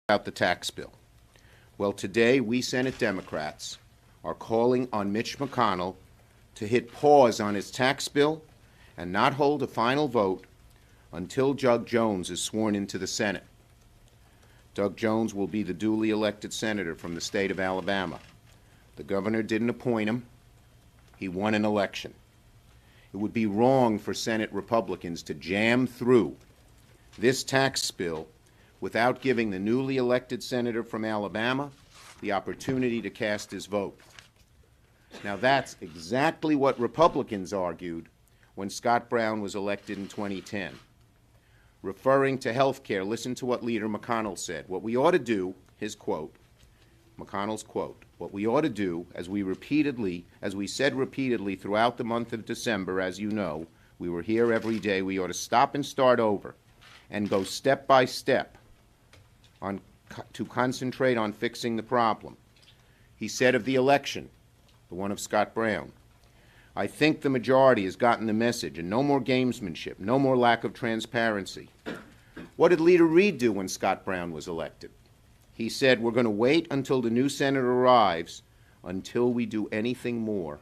about the tax bill. Well, today we Senate Democrats are calling on Mitch McConnell to hit pause on his tax bill and not hold a final vote until Doug Jones is sworn into the Senate. Doug Jones will be the duly elected senator from the state of Alabama. The governor didn't appoint him. He won an election. It would be wrong for Senate Republicans to jam through this tax bill without giving the newly elected senator from Alabama the opportunity to cast his vote. Now, that's exactly what Republicans argued when Scott Brown was elected in 2010. Referring to health care, listen to what Leader McConnell said. What we ought to do, his quote, McConnell's quote, what we ought to do, as we said repeatedly throughout the month of December, as you know, we were here every day, we ought to stop and start over and go step by step to concentrate on fixing the problem. He said of the election, the one of Scott Brown, I think the majority has gotten the message, and no more gamesmanship, no more lack of transparency. What did Leader Reid do when Scott Brown was elected? He said, we're going to wait until the new senator arrives until we do anything more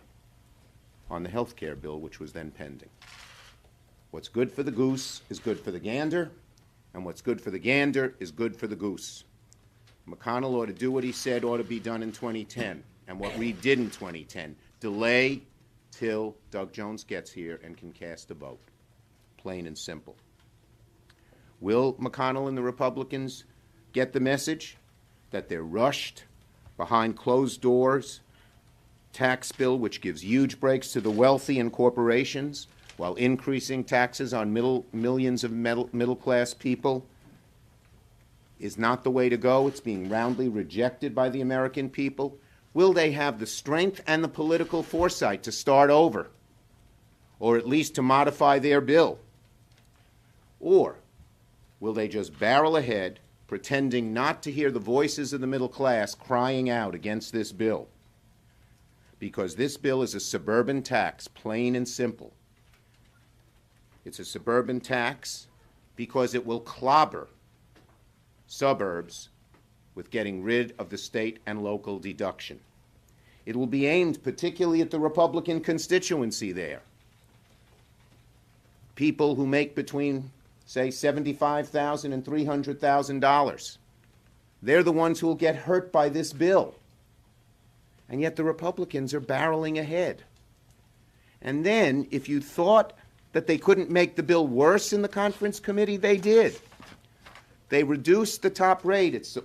on the health care bill, which was then pending. What's good for the goose is good for the gander, and what's good for the gander is good for the goose. McConnell ought to do what he said ought to be done in 2010, and what Reid did in 2010, delay till Doug Jones gets here and can cast a vote, plain and simple. Will McConnell and the Republicans get the message that their rushed, behind closed doors tax bill, which gives huge breaks to the wealthy and corporations while increasing taxes on millions of middle-class people, is not the way to go? It's being roundly rejected by the American people. Will they have the strength and the political foresight to start over, or at least to modify their bill? Or will they just barrel ahead, pretending not to hear the voices of the middle class crying out against this bill? Because this bill is a suburban tax, plain and simple. It's a suburban tax because it will clobber suburbs with getting rid of the state and local deduction. It will be aimed particularly at the Republican constituency there. People who make between, say, $75,000 and $300,000. They're the ones who will get hurt by this bill. And yet the Republicans are barreling ahead. And then, if you thought that they couldn't make the bill worse in the conference committee, they did. They reduced the top rate, it's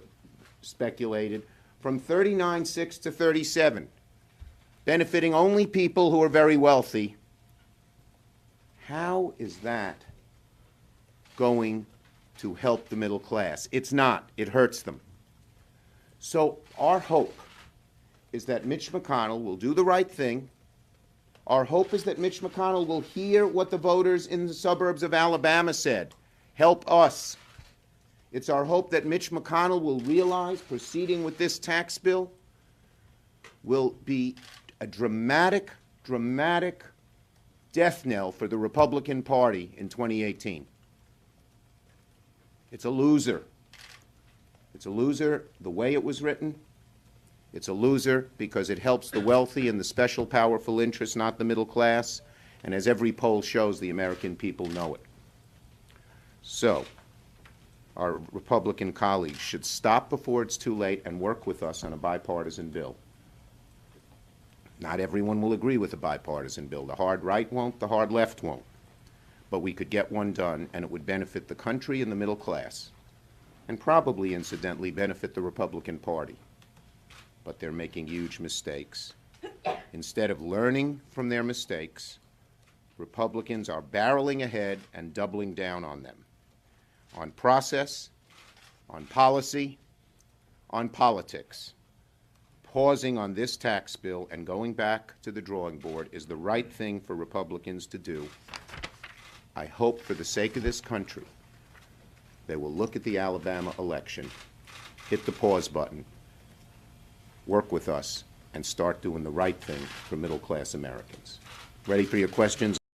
speculated, from 39.6 to 37, benefiting only people who are very wealthy. How is that going to help the middle class? It's not. It hurts them. So our hope is that Mitch McConnell will do the right thing. Our hope is that Mitch McConnell will hear what the voters in the suburbs of Alabama said. Help us. It's our hope that Mitch McConnell will realize proceeding with this tax bill will be a dramatic death knell for the Republican Party in 2018. It's a loser. It's a loser the way it was written. It's a loser because it helps the wealthy and the special powerful interests, not the middle class. And as every poll shows, the American people know it. So our Republican colleagues should stop before it's too late and work with us on a bipartisan bill. Not everyone will agree with a bipartisan bill. The hard right won't, the hard left won't. But we could get one done, and it would benefit the country and the middle class, and probably, incidentally, benefit the Republican Party. But they're making huge mistakes. Instead of learning from their mistakes, Republicans are barreling ahead and doubling down on them. On process, on policy, on politics. Pausing on this tax bill and going back to the drawing board is the right thing for Republicans to do. I hope for the sake of this country, they will look at the Alabama election, hit the pause button, work with us, and start doing the right thing for middle-class Americans. Ready for your questions?